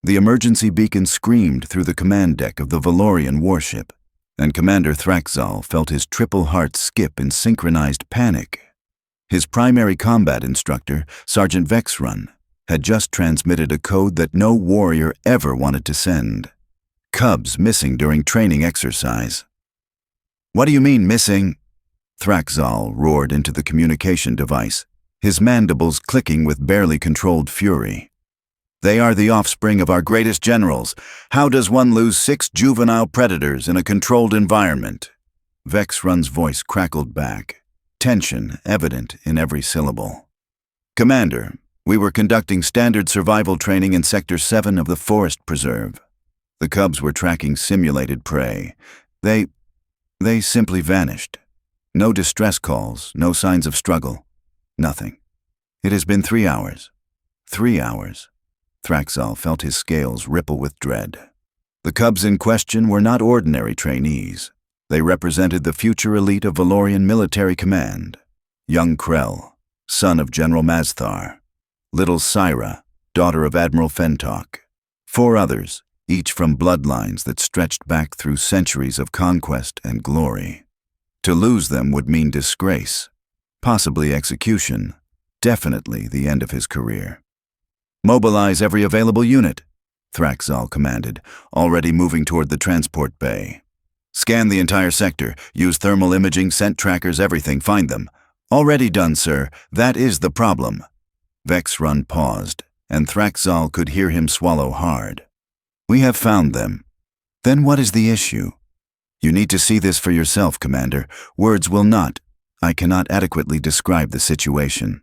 The emergency beacon screamed through the command deck of the Valorian warship, and Commander Thrak'zal felt his triple heart skip in synchronized panic. His primary combat instructor, Sergeant Vexrun, had just transmitted a code that no warrior ever wanted to send. Cubs missing during training exercise. "What do you mean, missing?" Thrak'zal roared into the communication device, his mandibles clicking with barely controlled fury. "They are the offspring of our greatest generals. How does one lose 6 juvenile predators in a controlled environment?" Vexrun's voice crackled back, tension evident in every syllable. "Commander, we were conducting standard survival training in Sector 7 of the Forest Preserve. The Cubs were tracking simulated prey. They simply vanished. No distress calls, no signs of struggle. Nothing. It has been 3 hours. 3 hours." Thrak'zal felt his scales ripple with dread. The Cubs in question were not ordinary trainees. They represented the future elite of Valorian military command. Young Krell, son of General Mazdar. Little Syra, daughter of Admiral Fentok. 4 others, each from bloodlines that stretched back through centuries of conquest and glory. To lose them would mean disgrace, possibly execution, definitely the end of his career. "Mobilize every available unit," Thrak'zal commanded, already moving toward the transport bay. "Scan the entire sector, use thermal imaging, scent trackers, everything, find them." "Already done, sir. That is the problem." Vexrun paused, and Thrak'zal could hear him swallow hard. "We have found them." "Then what is the issue?" "You need to see this for yourself, Commander. Words will not. I cannot adequately describe the situation."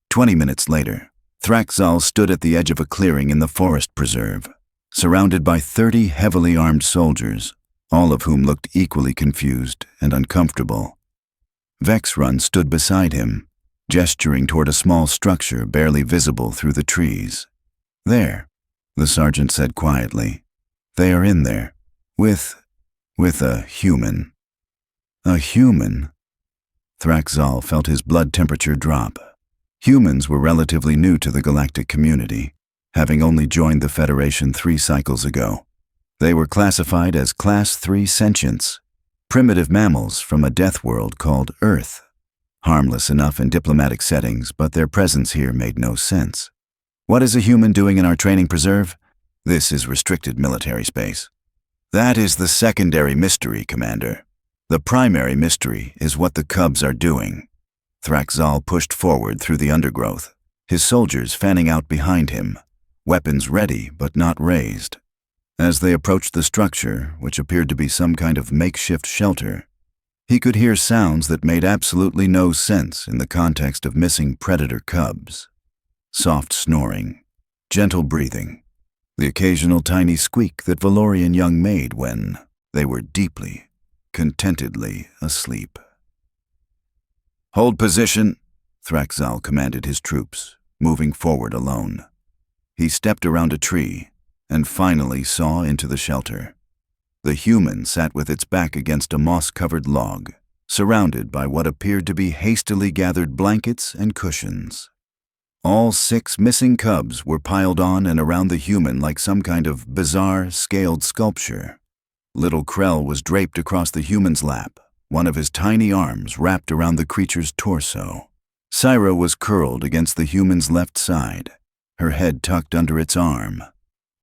20 minutes later, Thrak'zal stood at the edge of a clearing in the Forest Preserve, surrounded by 30 heavily armed soldiers, all of whom looked equally confused and uncomfortable. Vexrun stood beside him, gesturing toward a small structure barely visible through the trees. "There," the sergeant said quietly. "They are in there, with a human." "A human?" Thrak'zal felt his blood temperature drop. Humans were relatively new to the galactic community, having only joined the Federation 3 cycles ago. They were classified as Class 3 sentients, primitive mammals from a death world called Earth. Harmless enough in diplomatic settings, but their presence here made no sense. "What is a human doing in our training preserve?" "This is restricted military space." "That is the secondary mystery, Commander. The primary mystery is what the Cubs are doing." Thrak'zal pushed forward through the undergrowth, his soldiers fanning out behind him, weapons ready but not raised. As they approached the structure, which appeared to be some kind of makeshift shelter, he could hear sounds that made absolutely no sense in the context of missing predator cubs. Soft snoring, gentle breathing, the occasional tiny squeak that Valorian young made when they were deeply, contentedly asleep. "Hold position," Thrak'zal commanded his troops, moving forward alone. He stepped around a tree and finally saw into the shelter. The human sat with its back against a moss-covered log, surrounded by what appeared to be hastily gathered blankets and cushions. All 6 missing cubs were piled on and around the human like some kind of bizarre, scaled sculpture. Little Krell was draped across the human's lap, one of his tiny arms wrapped around the creature's torso. Syra was curled against the human's left side, her head tucked under its arm.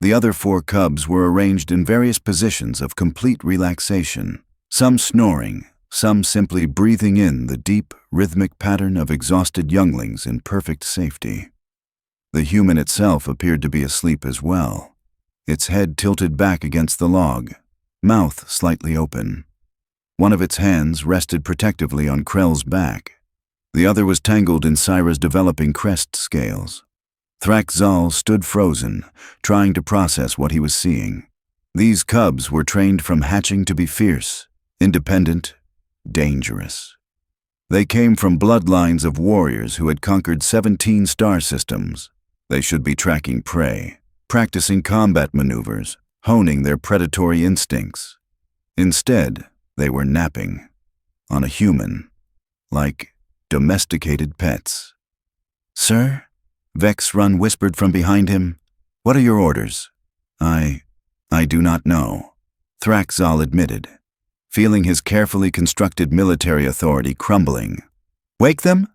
The other 4 cubs were arranged in various positions of complete relaxation, some snoring, some simply breathing in the deep, rhythmic pattern of exhausted younglings in perfect safety. The human itself appeared to be asleep as well, its head tilted back against the log, mouth slightly open. One of its hands rested protectively on Krell's back. The other was tangled in Syra's developing crest scales. Thrak'zal stood frozen, trying to process what he was seeing. These cubs were trained from hatching to be fierce, independent, dangerous. They came from bloodlines of warriors who had conquered 17 star systems. They should be tracking prey, practicing combat maneuvers, honing their predatory instincts. Instead, they were napping on a human, like domesticated pets. "Sir?" Vexrun whispered from behind him. "What are your orders?" I do not know, Thrak'zal admitted, feeling his carefully constructed military authority crumbling. Wake them?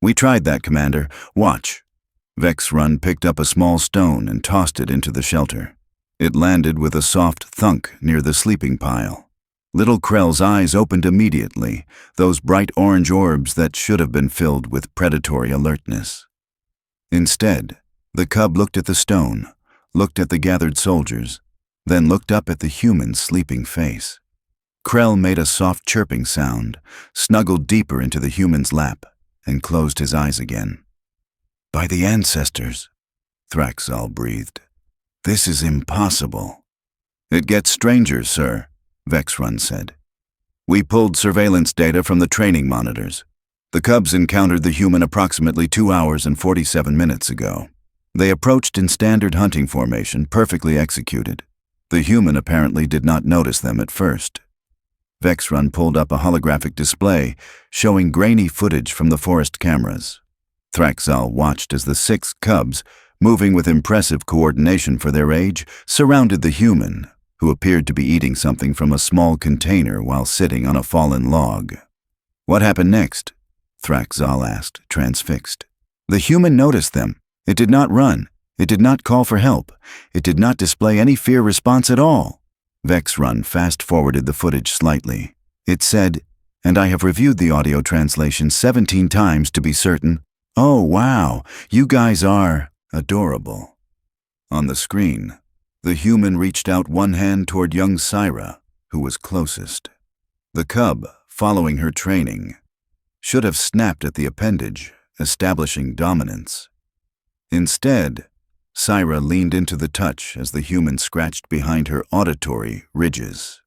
We tried that, Commander. Watch. Vexrun picked up a small stone and tossed it into the shelter. It landed with a soft thunk near the sleeping pile. Little Krell's eyes opened immediately, those bright orange orbs that should have been filled with predatory alertness. Instead, the cub looked at the stone, looked at the gathered soldiers, then looked up at the human's sleeping face. Krell made a soft chirping sound, snuggled deeper into the human's lap, and closed his eyes again. By the ancestors, Thrak'zal breathed. This is impossible. It gets stranger, sir, Vexrun said. We pulled surveillance data from the training monitors. The cubs encountered the human approximately 2 hours and 47 minutes ago. They approached in standard hunting formation, perfectly executed. The human apparently did not notice them at first. Vexrun pulled up a holographic display showing grainy footage from the forest cameras. Thrak'zal watched as the 6 cubs, moving with impressive coordination for their age, surrounded the human, who appeared to be eating something from a small container while sitting on a fallen log. What happened next? Thrak'zal asked, transfixed. The human noticed them. It did not run. It did not call for help. It did not display any fear response at all. Vexrun fast-forwarded the footage slightly. It said, and I have reviewed the audio translation 17 times to be certain. Oh, wow, you guys are adorable. On the screen, the human reached out one hand toward young Syra, who was closest. The cub, following her training, should have snapped at the appendage, establishing dominance. Instead, Syra leaned into the touch as the human scratched behind her auditory ridges.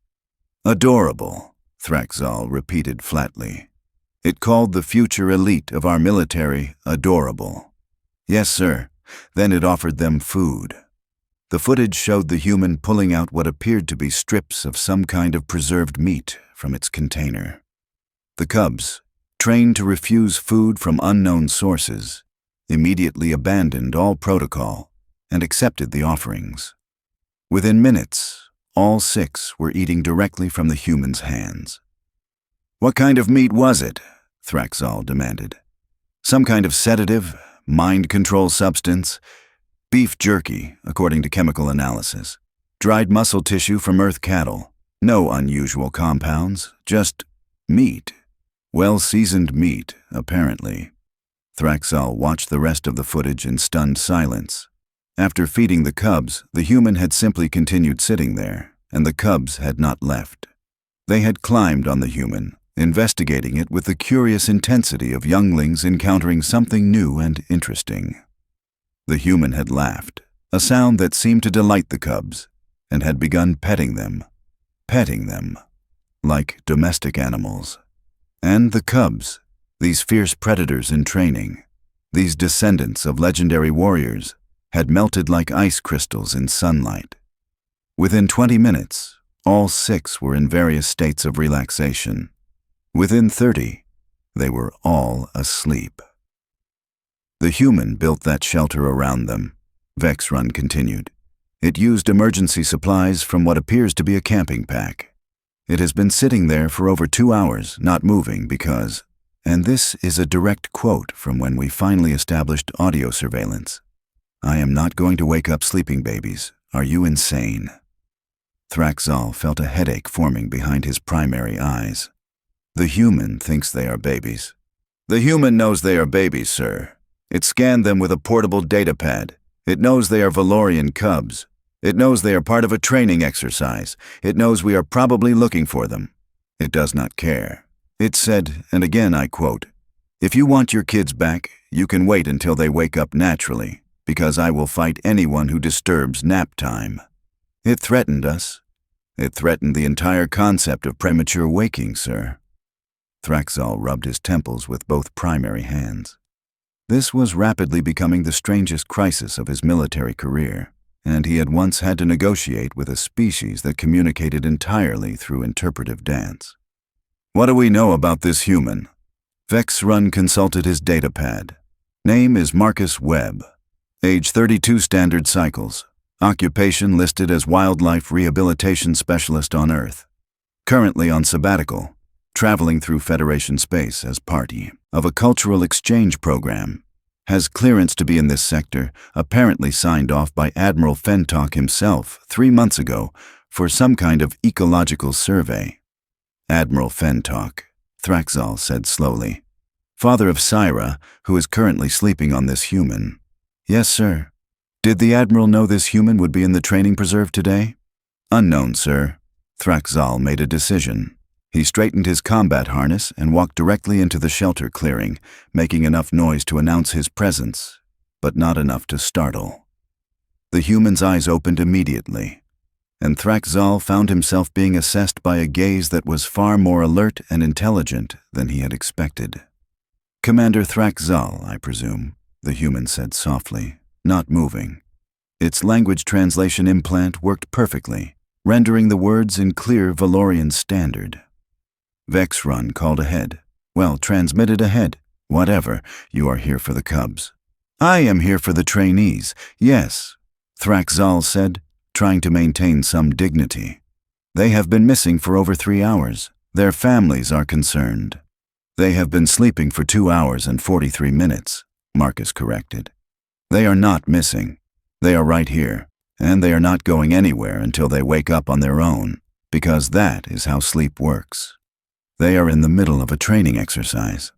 Adorable, Thrak'zal repeated flatly. It called the future elite of our military adorable. Yes, sir. Then it offered them food. The footage showed the human pulling out what appeared to be strips of some kind of preserved meat from its container. The cubs, trained to refuse food from unknown sources, immediately abandoned all protocol and accepted the offerings. Within minutes, all 6 were eating directly from the human's hands. What kind of meat was it? Thrak'zal demanded. Some kind of sedative, mind control substance? Beef jerky, according to chemical analysis. Dried muscle tissue from earth cattle. No unusual compounds, just meat. Well-seasoned meat, apparently. Thrak'zal watched the rest of the footage in stunned silence. After feeding the cubs, the human had simply continued sitting there, and the cubs had not left. They had climbed on the human, investigating it with the curious intensity of younglings encountering something new and interesting. The human had laughed, a sound that seemed to delight the cubs, and had begun petting them, like domestic animals. And the cubs, these fierce predators in training, these descendants of legendary warriors, had melted like ice crystals in sunlight. Within 20 minutes, all 6 were in various states of relaxation. Within 30, they were all asleep. The human built that shelter around them, Vexrun continued. It used emergency supplies from what appears to be a camping pack. It has been sitting there for over 2 hours, not moving because, and this is a direct quote from when we finally established audio surveillance, I am not going to wake up sleeping babies. Are you insane? Thrak'zal felt a headache forming behind his primary eyes. The human thinks they are babies. The human knows they are babies, sir. It scanned them with a portable datapad. It knows they are Valorian cubs. It knows they are part of a training exercise. It knows we are probably looking for them. It does not care. It said, and again I quote, "If you want your kids back, you can wait until they wake up naturally, because I will fight anyone who disturbs nap time." It threatened us. It threatened the entire concept of premature waking, sir. Thrak'zal rubbed his temples with both primary hands. This was rapidly becoming the strangest crisis of his military career, and he had once had to negotiate with a species that communicated entirely through interpretive dance. What do we know about this human? Vexrun consulted his datapad. Name is Marcus Webb. Age 32 standard cycles. Occupation listed as wildlife rehabilitation specialist on Earth. Currently on sabbatical, traveling through Federation space as part of a cultural exchange program. Has clearance to be in this sector, apparently signed off by Admiral Fentok himself 3 months ago for some kind of ecological survey. Admiral Fentok, Thrak'zal said slowly. Father of Syra, who is currently sleeping on this human. Yes, sir. Did the Admiral know this human would be in the training preserve today? Unknown, sir. Thrak'zal made a decision. He straightened his combat harness and walked directly into the shelter clearing, making enough noise to announce his presence, but not enough to startle. The human's eyes opened immediately, and Thrak'zal found himself being assessed by a gaze that was far more alert and intelligent than he had expected. Commander Thrak'zal, I presume, the human said softly, not moving. Its language translation implant worked perfectly, rendering the words in clear Valorian standard. Vexrun called ahead. Well, transmitted ahead. Whatever, you are here for the cubs. I am here for the trainees, yes, Thrak'zal said, trying to maintain some dignity. They have been missing for over 3 hours. Their families are concerned. They have been sleeping for 2 hours and 43 minutes, Marcus corrected. They are not missing. They are right here, and they are not going anywhere until they wake up on their own, because that is how sleep works. They are in the middle of a training exercise.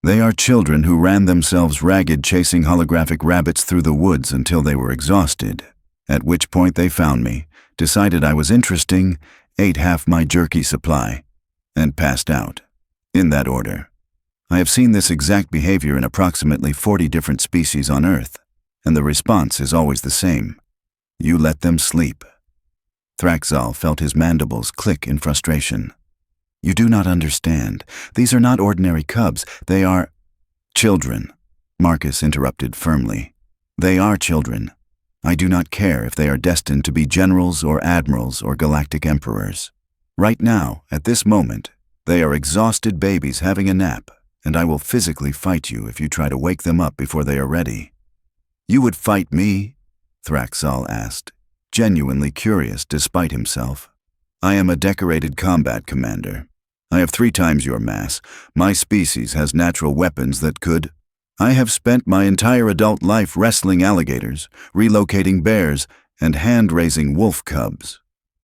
They are children who ran themselves ragged chasing holographic rabbits through the woods until they were exhausted, at which point they found me, decided I was interesting, ate half my jerky supply, and passed out. In that order. I have seen this exact behavior in approximately 40 different species on Earth, and the response is always the same. You let them sleep. Thrak'zal felt his mandibles click in frustration. You do not understand. These are not ordinary cubs. They are children, Marcus interrupted firmly. They are children. I do not care if they are destined to be generals or admirals or galactic emperors. Right now, at this moment, they are exhausted babies having a nap, and I will physically fight you if you try to wake them up before they are ready. You would fight me? Thrak'zal asked, genuinely curious despite himself. I am a decorated combat commander. I have 3 times your mass. My species has natural weapons that could. I have spent my entire adult life wrestling alligators, relocating bears, and hand-raising wolf cubs,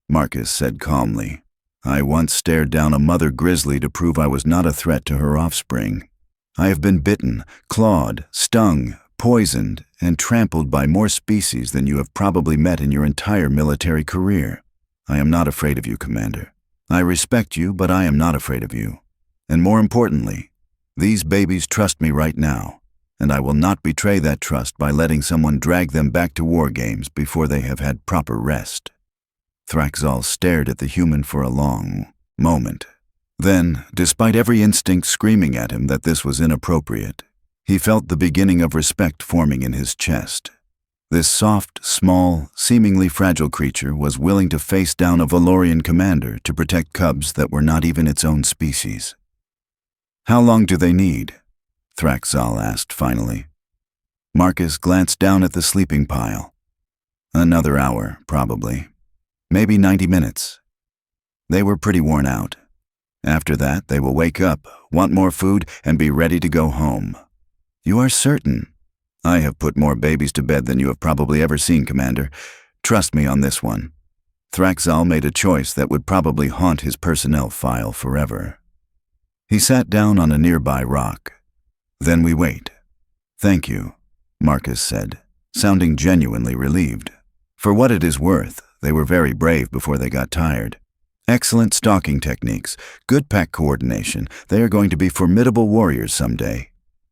Marcus said calmly. I once stared down a mother grizzly to prove I was not a threat to her offspring. I have been bitten, clawed, stung, poisoned, and trampled by more species than you have probably met in your entire military career. I am not afraid of you, Commander. I respect you, but I am not afraid of you. And more importantly, these babies trust me right now, and I will not betray that trust by letting someone drag them back to war games before they have had proper rest. Thrak'zal stared at the human for a long moment. Then, despite every instinct screaming at him that this was inappropriate, he felt the beginning of respect forming in his chest. This soft, small, seemingly fragile creature was willing to face down a Valorian commander to protect cubs that were not even its own species. How long do they need? Thrak'zal asked finally. Marcus glanced down at the sleeping pile. Another hour, probably. Maybe 90 minutes. They were pretty worn out. After that, they will wake up, want more food, and be ready to go home. You are certain? I have put more babies to bed than you have probably ever seen, Commander. Trust me on this one. Thrak'zal made a choice that would probably haunt his personnel file forever. He sat down on a nearby rock. Then we wait. Thank you, Marcus said, sounding genuinely relieved. For what it is worth, they were very brave before they got tired. Excellent stalking techniques, good pack coordination. They are going to be formidable warriors someday.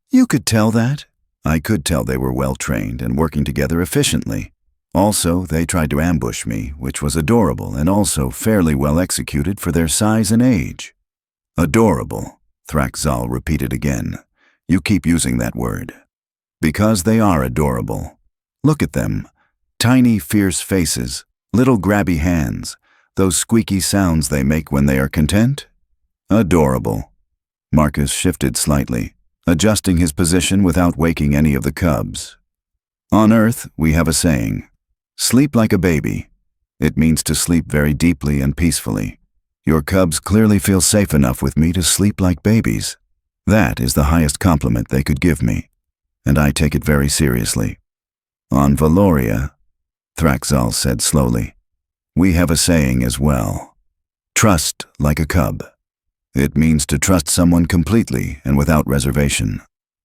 You could tell that? I could tell they were well-trained and working together efficiently. Also, they tried to ambush me, which was adorable and also fairly well executed for their size and age. Adorable, Thrak'zal repeated again. You keep using that word. Because they are adorable. Look at them. Tiny, fierce faces, little grabby hands, those squeaky sounds they make when they are content. Adorable. Marcus shifted slightly, adjusting his position without waking any of the cubs. On Earth, we have a saying, Sleep like a baby. It means to sleep very deeply and peacefully. Your cubs clearly feel safe enough with me to sleep like babies. That is the highest compliment they could give me, and I take it very seriously. On Valoria, Thrak'zal said slowly, we have a saying as well. Trust like a cub. It means to trust someone completely and without reservation.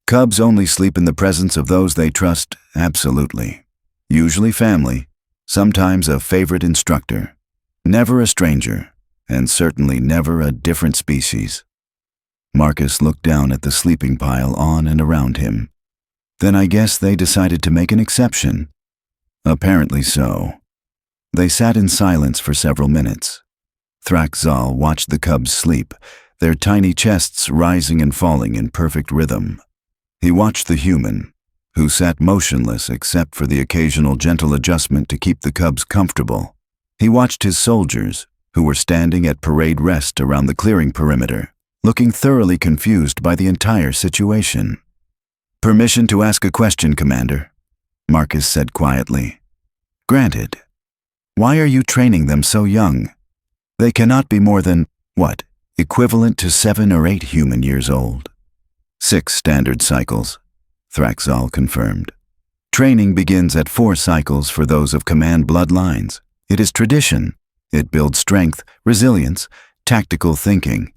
Cubs only sleep in the presence of those they trust absolutely. Usually family, sometimes a favorite instructor, never a stranger, and certainly never a different species. Marcus looked down at the sleeping pile on and around him. Then I guess they decided to make an exception. Apparently so. They sat in silence for several minutes. Thrak'zal watched the cubs sleep, their tiny chests rising and falling in perfect rhythm. He watched the human, who sat motionless except for the occasional gentle adjustment to keep the cubs comfortable. He watched his soldiers, who were standing at parade rest around the clearing perimeter, looking thoroughly confused by the entire situation. Permission to ask a question, Commander, Marcus said quietly. Granted. Why are you training them so young? They cannot be more than, what, equivalent to 7 or 8 human years old. 6 standard cycles, Thrak'zal confirmed. Training begins at 4 cycles for those of command bloodlines. It is tradition. It builds strength, resilience, tactical thinking.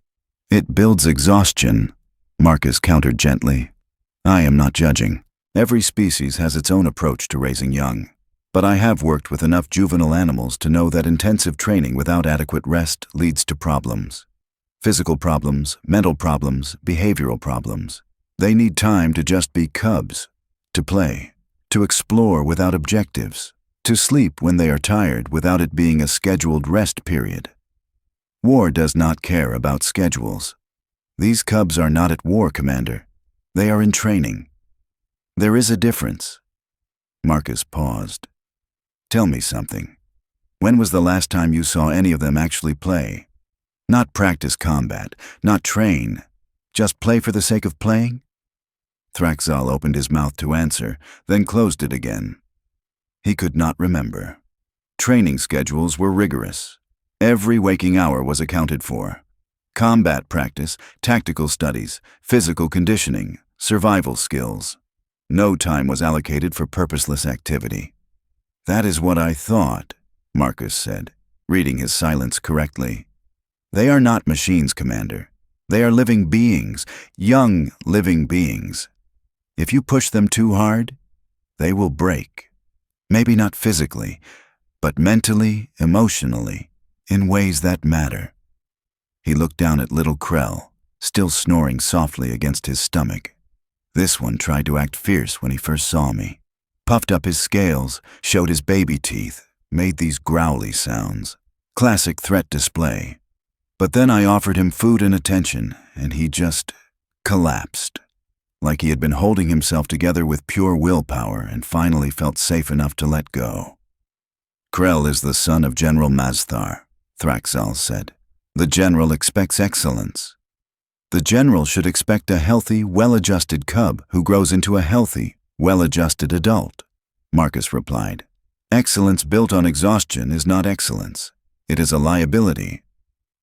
It builds exhaustion, Marcus countered gently. I am not judging. Every species has its own approach to raising young. But I have worked with enough juvenile animals to know that intensive training without adequate rest leads to problems. Physical problems, mental problems, behavioral problems. They need time to just be cubs, to play, to explore without objectives, to sleep when they are tired without it being a scheduled rest period. War does not care about schedules. These cubs are not at war, Commander. They are in training. There is a difference. Marcus paused. Tell me something. When was the last time you saw any of them actually play? Not practice combat, not train, just play for the sake of playing? Thrak'zal opened his mouth to answer, then closed it again. He could not remember. Training schedules were rigorous. Every waking hour was accounted for. Combat practice, tactical studies, physical conditioning, survival skills. No time was allocated for purposeless activity. That is what I thought, Marcus said, reading his silence correctly. They are not machines, Commander. They are living beings, young living beings. If you push them too hard, they will break. Maybe not physically, but mentally, emotionally, in ways that matter. He looked down at little Krell, still snoring softly against his stomach. This one tried to act fierce when he first saw me. Puffed up his scales, showed his baby teeth, made these growly sounds. Classic threat display. But then I offered him food and attention, and he just collapsed. Like he had been holding himself together with pure willpower and finally felt safe enough to let go. Krell is the son of General Mazdar, Thrak'zal said. The general expects excellence. The general should expect a healthy, well-adjusted cub who grows into a healthy, well-adjusted adult, Marcus replied. Excellence built on exhaustion is not excellence. It is a liability.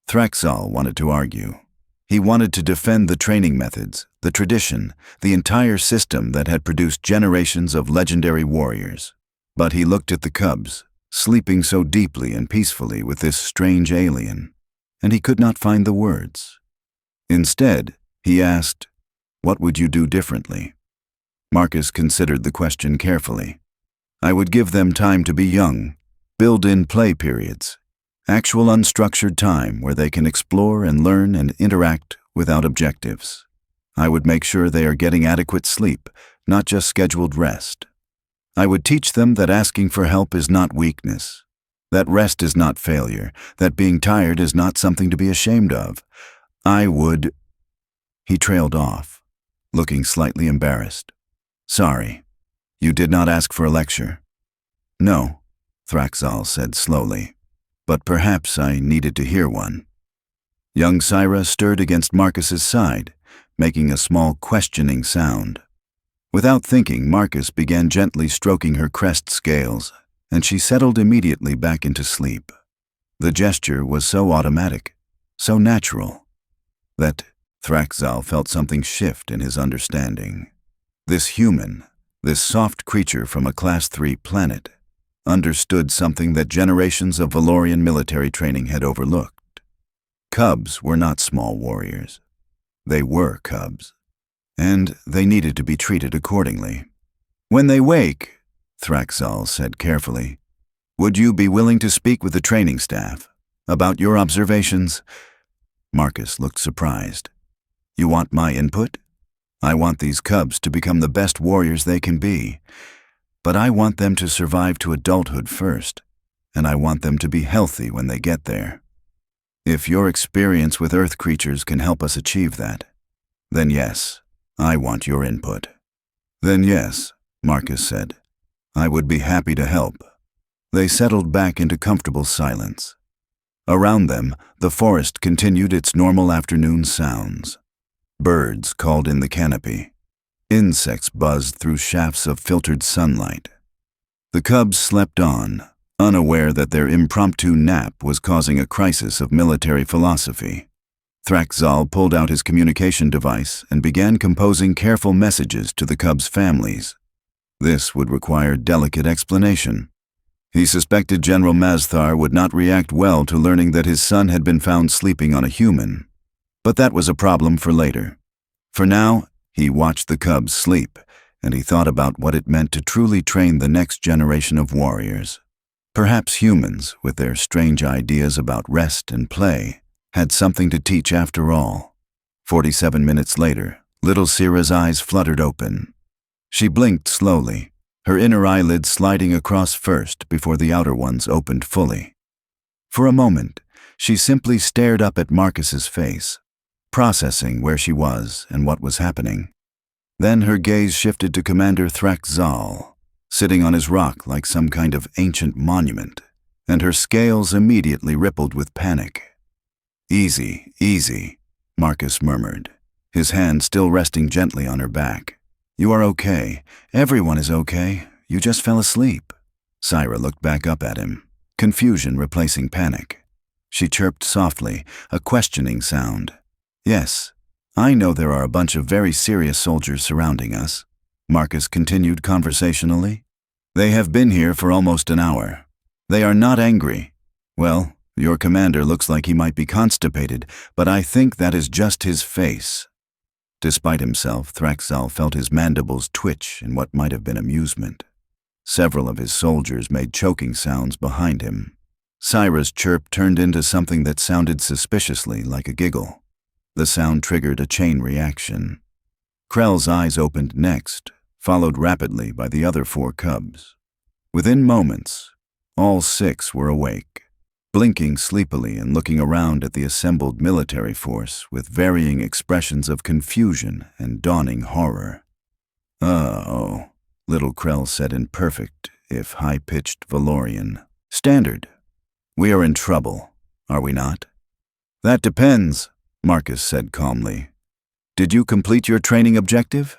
Thrak'zal wanted to argue. He wanted to defend the training methods, the tradition, the entire system that had produced generations of legendary warriors. But he looked at the cubs, sleeping so deeply and peacefully with this strange alien, and he could not find the words. Instead, he asked, "What would you do differently?" Marcus considered the question carefully. I would give them time to be young, build in play periods, actual unstructured time where they can explore and learn and interact without objectives. I would make sure they are getting adequate sleep, not just scheduled rest. I would teach them that asking for help is not weakness, that rest is not failure, that being tired is not something to be ashamed of. He trailed off, looking slightly embarrassed. Sorry, you did not ask for a lecture. No, Thrak'zal said slowly, but perhaps I needed to hear one. Young Syra stirred against Marcus's side, making a small questioning sound. Without thinking, Marcus began gently stroking her crest scales, and she settled immediately back into sleep. The gesture was so automatic, so natural, that Thrak'zal felt something shift in his understanding. This human, this soft creature from a Class 3 planet, understood something that generations of Valorian military training had overlooked. Cubs were not small warriors. They were cubs, and they needed to be treated accordingly. "When they wake," Thrak'zal said carefully, "would you be willing to speak with the training staff about your observations?" Marcus looked surprised. "You want my input? I want these cubs to become the best warriors they can be, but I want them to survive to adulthood first, and I want them to be healthy when they get there. If your experience with Earth creatures can help us achieve that, then yes, I want your input." "Then yes," Marcus said, "I would be happy to help." They settled back into comfortable silence. Around them, the forest continued its normal afternoon sounds. Birds called in the canopy. Insects buzzed through shafts of filtered sunlight. The cubs slept on, unaware that their impromptu nap was causing a crisis of military philosophy. Thrak'zal pulled out his communication device and began composing careful messages to the cubs' families. This would require delicate explanation. He suspected General Mazdar would not react well to learning that his son had been found sleeping on a human, but that was a problem for later. For now, he watched the cubs sleep, and he thought about what it meant to truly train the next generation of warriors. Perhaps humans, with their strange ideas about rest and play, had something to teach after all. 47 minutes later, little Sira's eyes fluttered open. She blinked slowly, her inner eyelids sliding across first before the outer ones opened fully. For a moment, she simply stared up at Marcus's face, processing where she was and what was happening. Then her gaze shifted to Commander Thrak'zal, sitting on his rock like some kind of ancient monument, and her scales immediately rippled with panic. "Easy, easy," Marcus murmured, his hand still resting gently on her back. "You are okay. Everyone is okay. You just fell asleep." Sira looked back up at him, confusion replacing panic. She chirped softly, a questioning sound. "Yes, I know there are a bunch of very serious soldiers surrounding us," Marcus continued conversationally. "They have been here for almost an hour. They are not angry. Well, your commander looks like he might be constipated, but I think that is just his face." Despite himself, Thrak'zal felt his mandibles twitch in what might have been amusement. Several of his soldiers made choking sounds behind him. Sira's chirp turned into something that sounded suspiciously like a giggle. The sound triggered a chain reaction. Krell's eyes opened next, followed rapidly by the other 4 cubs. Within moments, all 6 were awake, blinking sleepily and looking around at the assembled military force with varying expressions of confusion and dawning horror. "Uh-oh," little Krell said in perfect, if high-pitched Valorian. "Standard. We are in trouble, are we not?" "That depends," Marcus said calmly. "Did you complete your training objective?"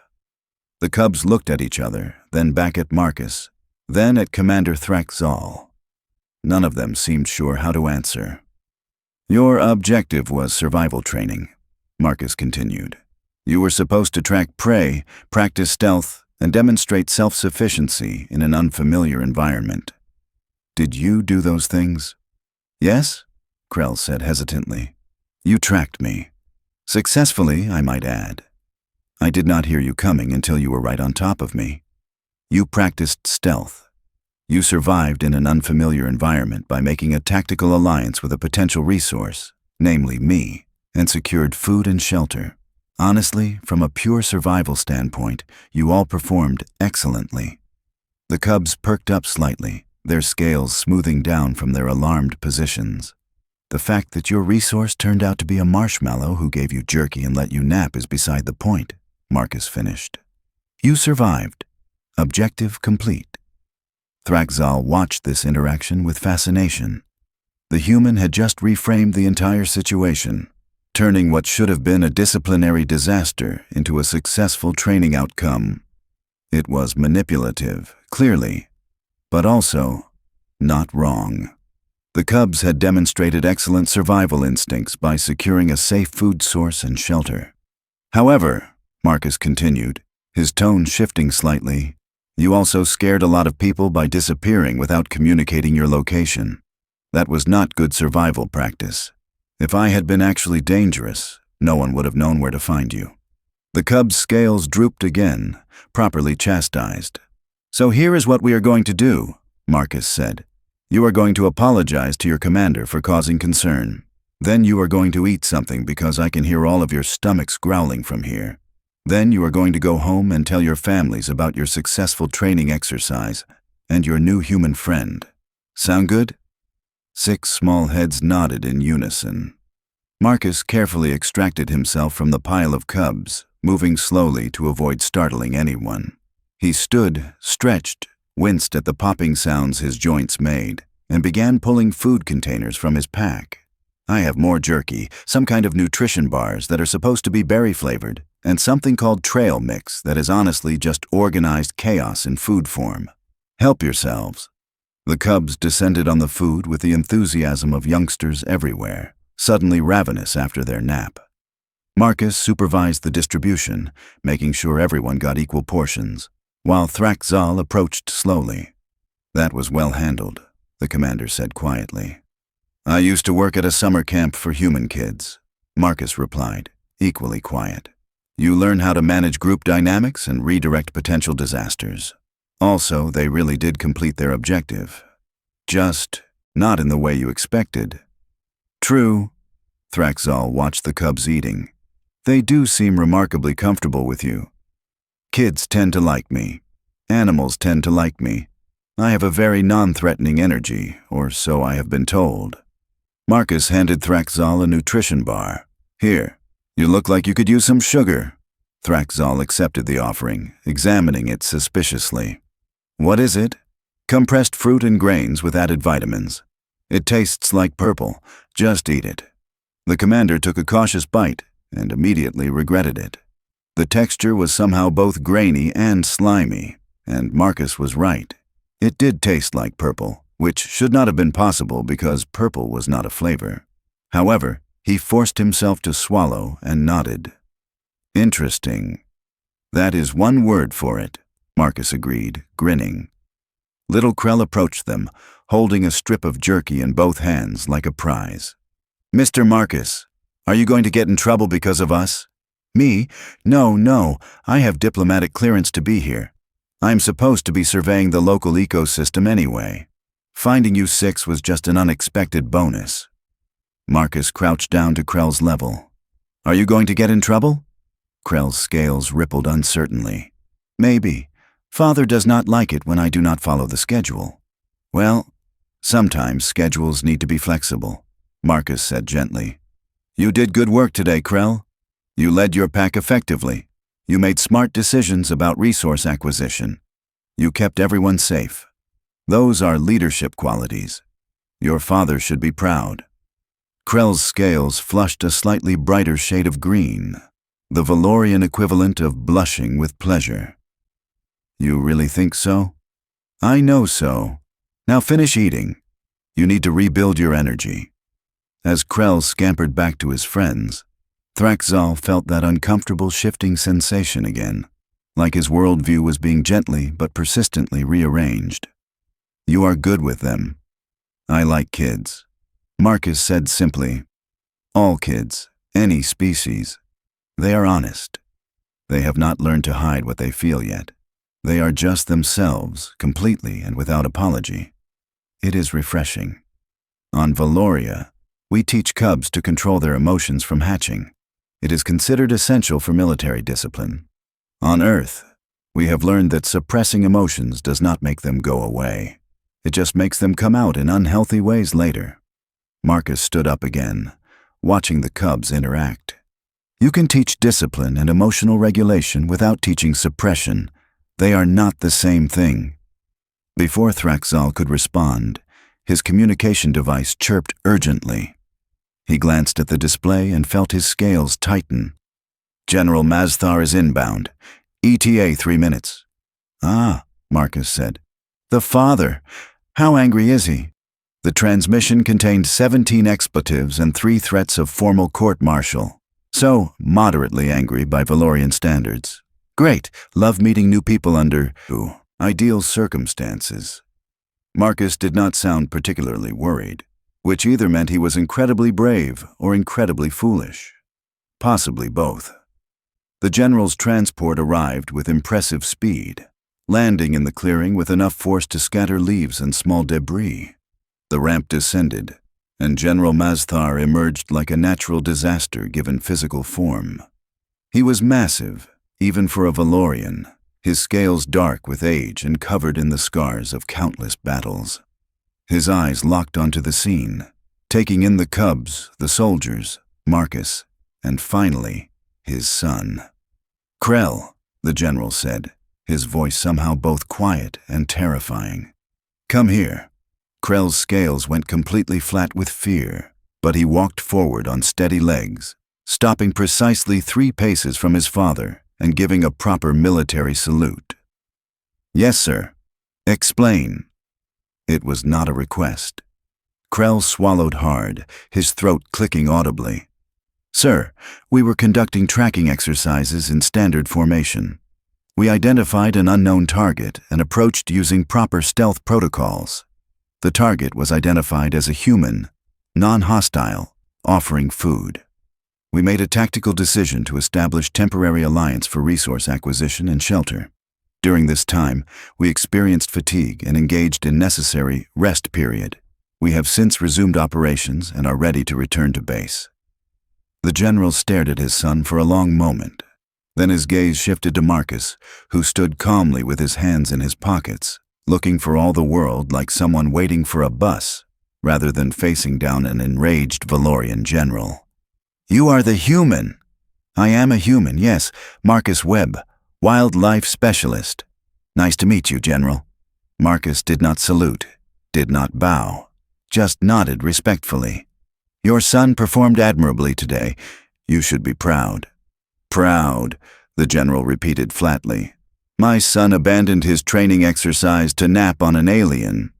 The cubs looked at each other, then back at Marcus, then at Commander Thrak'zal. None of them seemed sure how to answer. "Your objective was survival training," Marcus continued. "You were supposed to track prey, practice stealth, and demonstrate self-sufficiency in an unfamiliar environment. Did you do those things?" "Yes," Krell said hesitantly. "You tracked me. Successfully, I might add. I did not hear you coming until you were right on top of me. You practiced stealth. You survived in an unfamiliar environment by making a tactical alliance with a potential resource, namely me, and secured food and shelter. Honestly, from a pure survival standpoint, you all performed excellently." The cubs perked up slightly, their scales smoothing down from their alarmed positions. "The fact that your resource turned out to be a marshmallow who gave you jerky and let you nap is beside the point," Marcus finished. "You survived. Objective complete." Thrak'zal watched this interaction with fascination. The human had just reframed the entire situation, turning what should have been a disciplinary disaster into a successful training outcome. It was manipulative, clearly, but also Not wrong. The cubs had demonstrated excellent survival instincts by securing a safe food source and shelter. However, Marcus continued, his tone shifting slightly, you also scared a lot of people by disappearing without communicating your location. That was not good survival practice. If I had been actually dangerous, no one would have known where to find you. The cub's scales drooped again, properly chastised. So here is what we are going to do, Marcus said. You are going to apologize to your commander for causing concern. Then you are going to eat something because I can hear all of your stomachs growling from here. Then you are going to go home and tell your families about your successful training exercise and your new human friend. Sound good? 6 small heads nodded in unison. Marcus carefully extracted himself from the pile of cubs, moving slowly to avoid startling anyone. He stood, stretched, winced at the popping sounds his joints made, and began pulling food containers from his pack. I have more jerky, some kind of nutrition bars that are supposed to be berry-flavored, and something called trail mix that is honestly just organized chaos in food form. Help yourselves. The cubs descended on the food with the enthusiasm of youngsters everywhere, suddenly ravenous after their nap. Marcus supervised the distribution, making sure everyone got equal portions, while Thrak'zal approached slowly. That was well handled, the commander said quietly. I used to work at a summer camp for human kids, Marcus replied, equally quiet. You learn how to manage group dynamics and redirect potential disasters. Also, they really did complete their objective. Just not in the way you expected. True, Thrak'zal watched the cubs eating. They do seem remarkably comfortable with you. Kids tend to like me. Animals tend to like me. I have a very non-threatening energy, or so I have been told. Marcus handed Thrak'zal a nutrition bar. Here, you look like you could use some sugar. Thrak'zal accepted the offering, examining it suspiciously. What is it? Compressed fruit and grains with added vitamins. It tastes like purple. Just eat it. The commander took a cautious bite and immediately regretted it. The texture was somehow both grainy and slimy, and Marcus was right. It did taste like purple, which should not have been possible because purple was not a flavor. However, he forced himself to swallow and nodded. Interesting. That is one word for it, Marcus agreed, grinning. Little Krell approached them, holding a strip of jerky in both hands like a prize. Mr. Marcus, are you going to get in trouble because of us? Me? No, I have diplomatic clearance to be here. I'm supposed to be surveying the local ecosystem anyway. Finding you 6 was just an unexpected bonus. Marcus crouched down to Krell's level. Are you going to get in trouble? Krell's scales rippled uncertainly. Maybe. Father does not like it when I do not follow the schedule. Well, sometimes schedules need to be flexible, Marcus said gently. You did good work today, Krell. You led your pack effectively. You made smart decisions about resource acquisition. You kept everyone safe. Those are leadership qualities. Your father should be proud. Krell's scales flushed a slightly brighter shade of green, the Valorian equivalent of blushing with pleasure. You really think so? I know so. Now finish eating. You need to rebuild your energy. As Krell scampered back to his friends, Thrak'zal felt that uncomfortable shifting sensation again, like his worldview was being gently but persistently rearranged. You are good with them. I like kids, Marcus said simply. All kids, any species. They are honest. They have not learned to hide what they feel yet. They are just themselves, completely and without apology. It is refreshing. On Valoria, we teach cubs to control their emotions from hatching. It is considered essential for military discipline. On Earth, we have learned that suppressing emotions does not make them go away. It just makes them come out in unhealthy ways later. Marcus stood up again, watching the cubs interact. You can teach discipline and emotional regulation without teaching suppression. They are not the same thing. Before Thrak'zal could respond, his communication device chirped urgently. He glanced at the display and felt his scales tighten. General Mazdar is inbound. ETA 3 minutes. Ah, Marcus said. The father. How angry is he? The transmission contained 17 expletives and 3 threats of formal court-martial. So, moderately angry by Valorian standards. Great, love meeting new people under ideal circumstances. Marcus did not sound particularly worried, which either meant he was incredibly brave or incredibly foolish. Possibly both. The general's transport arrived with impressive speed, landing in the clearing with enough force to scatter leaves and small debris. The ramp descended, and General Mazdar emerged like a natural disaster given physical form. He was massive, even for a Valorian, his scales dark with age and covered in the scars of countless battles. His eyes locked onto the scene, taking in the cubs, the soldiers, Marcus, and finally, his son. "Krell," the general said, his voice somehow both quiet and terrifying. "Come here." Krell's scales went completely flat with fear, but he walked forward on steady legs, stopping precisely 3 paces from his father and giving a proper military salute. "Yes, sir." "Explain." It was not a request. Krell swallowed hard, his throat clicking audibly. "Sir, we were conducting tracking exercises in standard formation. We identified an unknown target and approached using proper stealth protocols. The target was identified as a human, non-hostile, offering food. We made a tactical decision to establish temporary alliance for resource acquisition and shelter. During this time, we experienced fatigue and engaged in necessary rest period. We have since resumed operations and are ready to return to base." The general stared at his son for a long moment. Then his gaze shifted to Marcus, who stood calmly with his hands in his pockets, looking for all the world like someone waiting for a bus, rather than facing down an enraged Valorian general. "You are the human." "I am a human, yes, Marcus Webb, wildlife specialist." "Nice to meet you, General." Marcus did not salute, did not bow, just nodded respectfully. "Your son performed admirably today. You should be proud." "Proud," the general repeated flatly. "My son abandoned his training exercise to nap on an alien."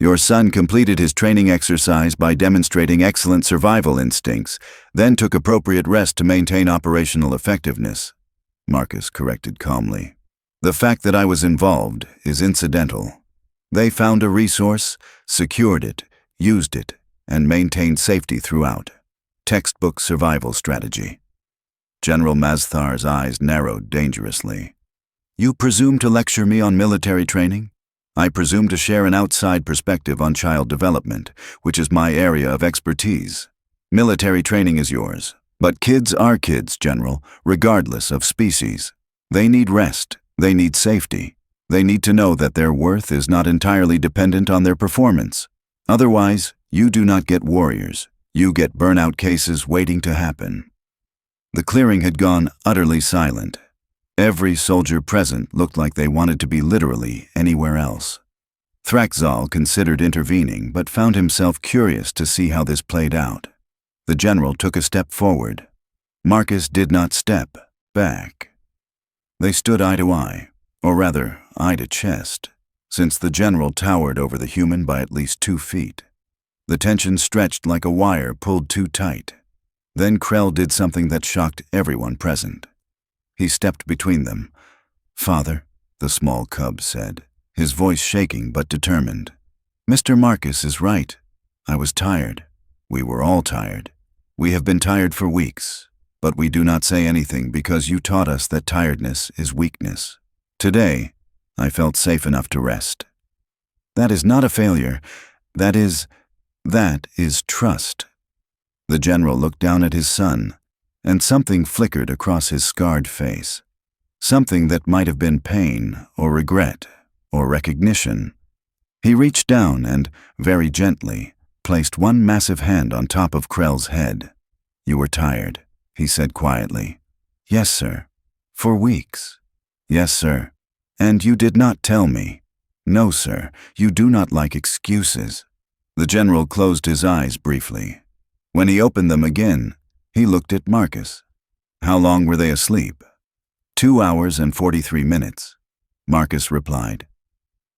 "Your son completed his training exercise by demonstrating excellent survival instincts, then took appropriate rest to maintain operational effectiveness," Marcus corrected calmly. "The fact that I was involved is incidental. They found a resource, secured it, used it, and maintained safety throughout. Textbook survival strategy." General Mazdar's eyes narrowed dangerously. "You presume to lecture me on military training? I presume to share an outside perspective on child development, which is my area of expertise. Military training is yours, but kids are kids, General, regardless of species. They need rest, they need safety, they need to know that their worth is not entirely dependent on their performance. Otherwise, you do not get warriors, you get burnout cases waiting to happen." The clearing had gone utterly silent. Every soldier present looked like they wanted to be literally anywhere else. Thrak'zal considered intervening, but found himself curious to see how this played out. The general took a step forward. Marcus did not step back. They stood eye to eye, or rather, eye to chest, since the general towered over the human by at least 2 feet. The tension stretched like a wire pulled too tight. Then Krell did something that shocked everyone present. He stepped between them. "Father," the small cub said, his voice shaking but determined. "Mr. Marcus is right. I was tired. We were all tired. We have been tired for weeks, but we do not say anything because you taught us that tiredness is weakness. Today, I felt safe enough to rest. That is not a failure. That is trust." The general looked down at his son, and something flickered across his scarred face. Something that might have been pain or regret or recognition. He reached down and, very gently, placed one massive hand on top of Krell's head. "You were tired," he said quietly. "Yes, sir." "For weeks." "Yes, sir." "And you did not tell me." "No, sir. You do not like excuses." The general closed his eyes briefly. When he opened them again, he looked at Marcus. "How long were they asleep?" 2 hours and 43 minutes, Marcus replied.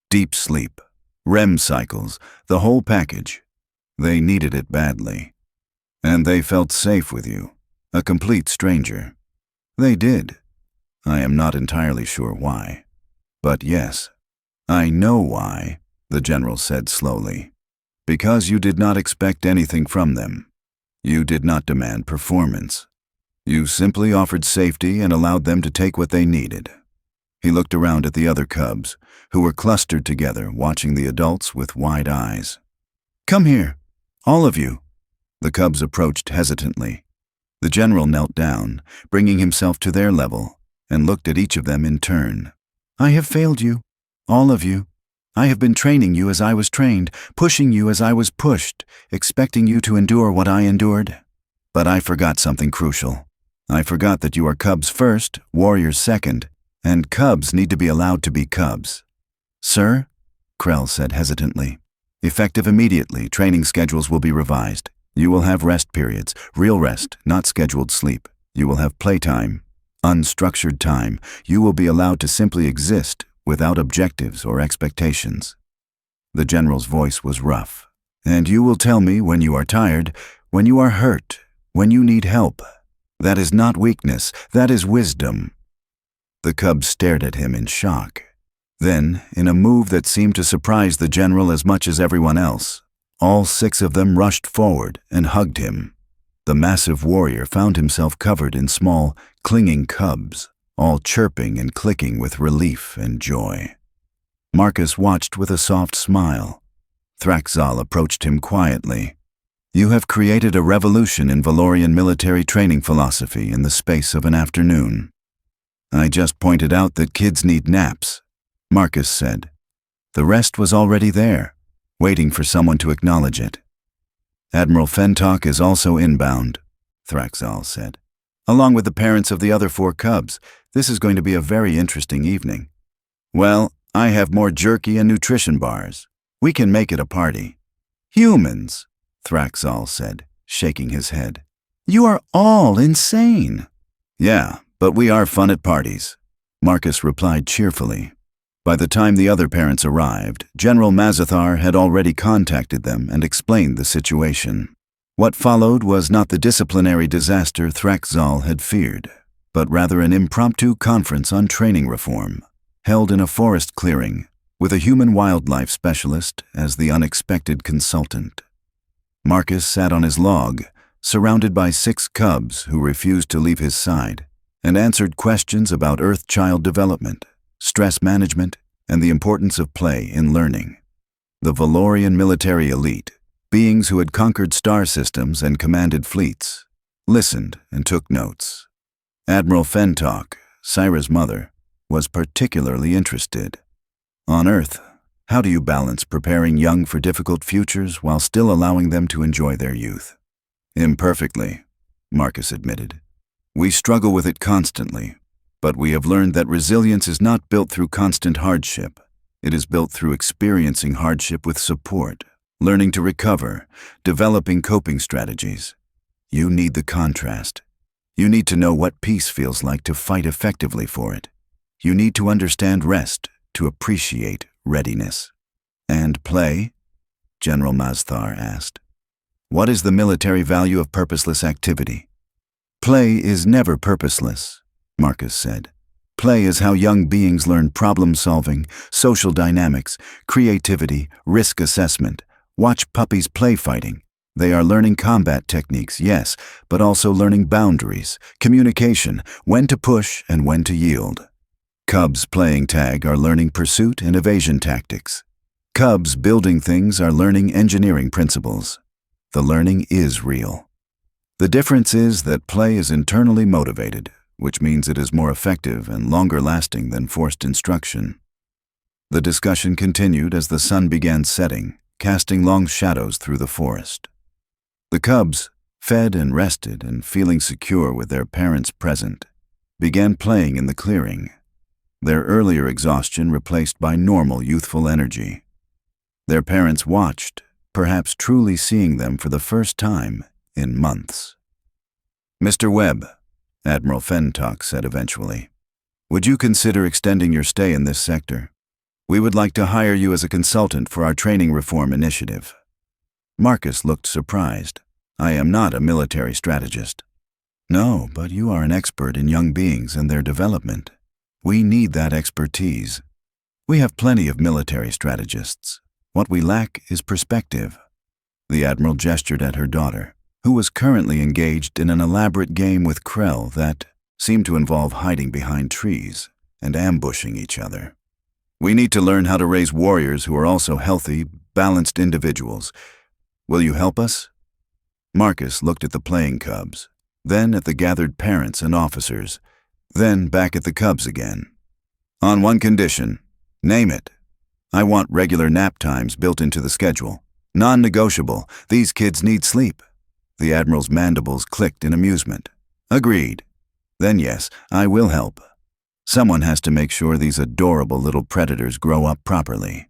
"Deep sleep," REM cycles, the whole package. They needed it badly. And they felt safe with you, a complete stranger. They did. I am not entirely sure why. But yes, I know why, the general said slowly. Because you did not expect anything from them. You did not demand performance. You simply offered safety and allowed them to take what they needed. He looked around at the other cubs, who were clustered together, watching the adults with wide eyes. Come here, all of you. The cubs approached hesitantly. The general knelt down, bringing himself to their level, and looked at each of them in turn. I have failed you, all of you. I have been training you as I was trained, pushing you as I was pushed, expecting you to endure what I endured. But I forgot something crucial. I forgot that you are cubs first, warriors second, and cubs need to be allowed to be cubs. Sir, Krell said hesitantly, effective immediately, training schedules will be revised. You will have rest periods, real rest, not scheduled sleep. You will have playtime, unstructured time. You will be allowed to simply exist without objectives or expectations. The general's voice was rough. And you will tell me when you are tired, when you are hurt, when you need help. That is not weakness, that is wisdom. The cubs stared at him in shock. Then, in a move that seemed to surprise the general as much as everyone else, all 6 of them rushed forward and hugged him. The massive warrior found himself covered in small, clinging cubs, all chirping and clicking with relief and joy. Marcus watched with a soft smile. Thrak'zal approached him quietly. You have created a revolution in Valorian military training philosophy in the space of an afternoon. I just pointed out that kids need naps, Marcus said. The rest was already there, waiting for someone to acknowledge it. Admiral Fentok is also inbound, Thrak'zal said. Along with the parents of the other 4 cubs, this is going to be a very interesting evening. Well, I have more jerky and nutrition bars. We can make it a party. Humans, Thrak'zal said, shaking his head. You are all insane. Yeah, but we are fun at parties, Marcus replied cheerfully. By the time the other parents arrived, General Mazdar had already contacted them and explained the situation. What followed was not the disciplinary disaster Thrak'zal had feared, but rather an impromptu conference on training reform, held in a forest clearing, with a human wildlife specialist as the unexpected consultant. Marcus sat on his log, surrounded by 6 cubs who refused to leave his side, and answered questions about Earth-child development, stress management, and the importance of play in learning. The Valorian military elite, beings who had conquered star systems and commanded fleets, listened and took notes. Admiral Fentok, Syra's mother, was particularly interested. On Earth, how do you balance preparing young for difficult futures while still allowing them to enjoy their youth? Imperfectly, Marcus admitted. We struggle with it constantly, but we have learned that resilience is not built through constant hardship. It is built through experiencing hardship with support, learning to recover, developing coping strategies. You need the contrast. You need to know what peace feels like to fight effectively for it. You need to understand rest, to appreciate readiness. And play? General Mazdar asked. What is the military value of purposeless activity? Play is never purposeless, Marcus said. Play is how young beings learn problem-solving, social dynamics, creativity, risk assessment. Watch puppies play fighting. They are learning combat techniques, yes, but also learning boundaries, communication, when to push and when to yield. Cubs playing tag are learning pursuit and evasion tactics. Cubs building things are learning engineering principles. The learning is real. The difference is that play is internally motivated, which means it is more effective and longer lasting than forced instruction. The discussion continued as the sun began setting, casting long shadows through the forest. The cubs, fed and rested and feeling secure with their parents present, began playing in the clearing, their earlier exhaustion replaced by normal youthful energy. Their parents watched, perhaps truly seeing them for the first time in months. Mr. Webb, Admiral Fentok said eventually, would you consider extending your stay in this sector? We would like to hire you as a consultant for our training reform initiative. Marcus looked surprised. I am not a military strategist. No, but you are an expert in young beings and their development. We need that expertise. We have plenty of military strategists. What we lack is perspective. The Admiral gestured at her daughter, who was currently engaged in an elaborate game with Krell that seemed to involve hiding behind trees and ambushing each other. We need to learn how to raise warriors who are also healthy, balanced individuals. Will you help us? Marcus looked at the playing cubs, then at the gathered parents and officers, then back at the cubs again. On one condition. Name it. I want regular nap times built into the schedule. Non-negotiable. These kids need sleep. The Admiral's mandibles clicked in amusement. Agreed. Then yes, I will help. Someone has to make sure these adorable little predators grow up properly.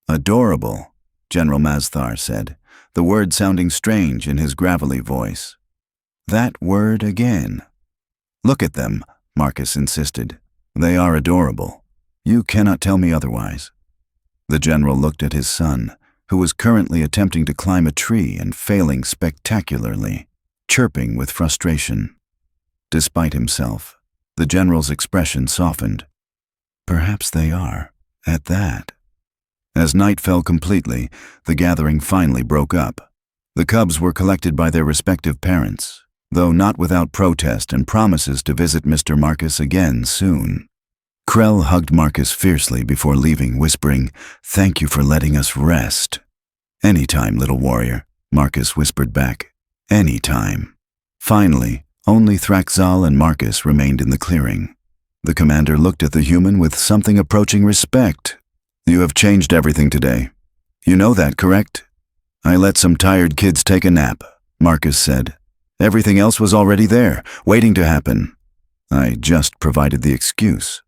Adorable, General Mazdar said, the word sounding strange in his gravelly voice. That word again. Look at them, Marcus insisted. They are adorable. You cannot tell me otherwise. The general looked at his son, who was currently attempting to climb a tree and failing spectacularly, chirping with frustration. Despite himself, the general's expression softened. Perhaps they are, at that. As night fell completely, the gathering finally broke up. The cubs were collected by their respective parents, though not without protest and promises to visit Mr. Marcus again soon. Krell hugged Marcus fiercely before leaving, whispering, "Thank you for letting us rest." "Anytime, little warrior," Marcus whispered back. "Anytime." Finally, only Thrak'zal and Marcus remained in the clearing. The commander looked at the human with something approaching respect. "You have changed everything today. You know that, correct?" "I let some tired kids take a nap," Marcus said. "Everything else was already there, waiting to happen. I just provided the excuse."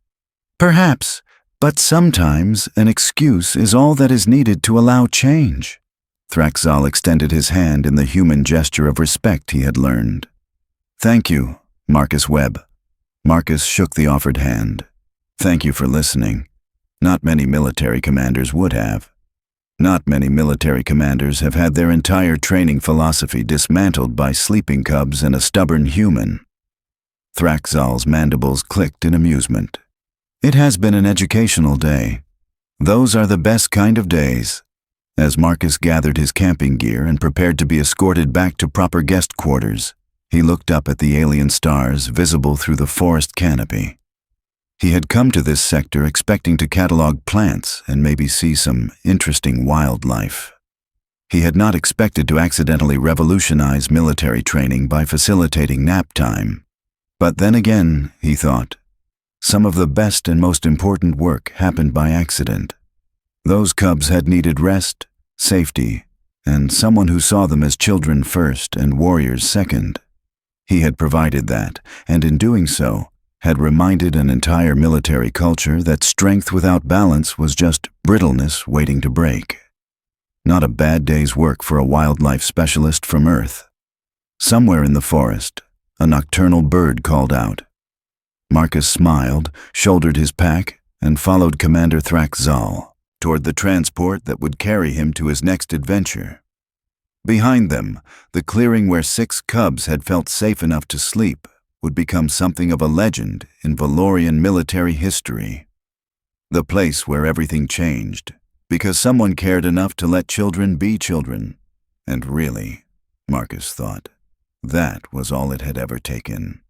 "Perhaps, but sometimes an excuse is all that is needed to allow change." Thrak'zal extended his hand in the human gesture of respect he had learned. "Thank you, Marcus Webb." Marcus shook the offered hand. "Thank you for listening. Not many military commanders would have. Not many military commanders have had their entire training philosophy dismantled by sleeping cubs and a stubborn human." Thrak'zal's mandibles clicked in amusement. "It has been an educational day. Those are the best kind of days." As Marcus gathered his camping gear and prepared to be escorted back to proper guest quarters, he looked up at the alien stars visible through the forest canopy. He had come to this sector expecting to catalog plants and maybe see some interesting wildlife. He had not expected to accidentally revolutionize military training by facilitating nap time. But then again, he thought, some of the best and most important work happened by accident. Those cubs had needed rest, safety, and someone who saw them as children first and warriors second. He had provided that, and in doing so, had reminded an entire military culture that strength without balance was just brittleness waiting to break. Not a bad day's work for a wildlife specialist from Earth. Somewhere in the forest, a nocturnal bird called out. Marcus smiled, shouldered his pack, and followed Commander Thrak'zal toward the transport that would carry him to his next adventure. Behind them, the clearing where 6 cubs had felt safe enough to sleep would become something of a legend in Valorian military history. The place where everything changed, because someone cared enough to let children be children. And really, Marcus thought, that was all it had ever taken.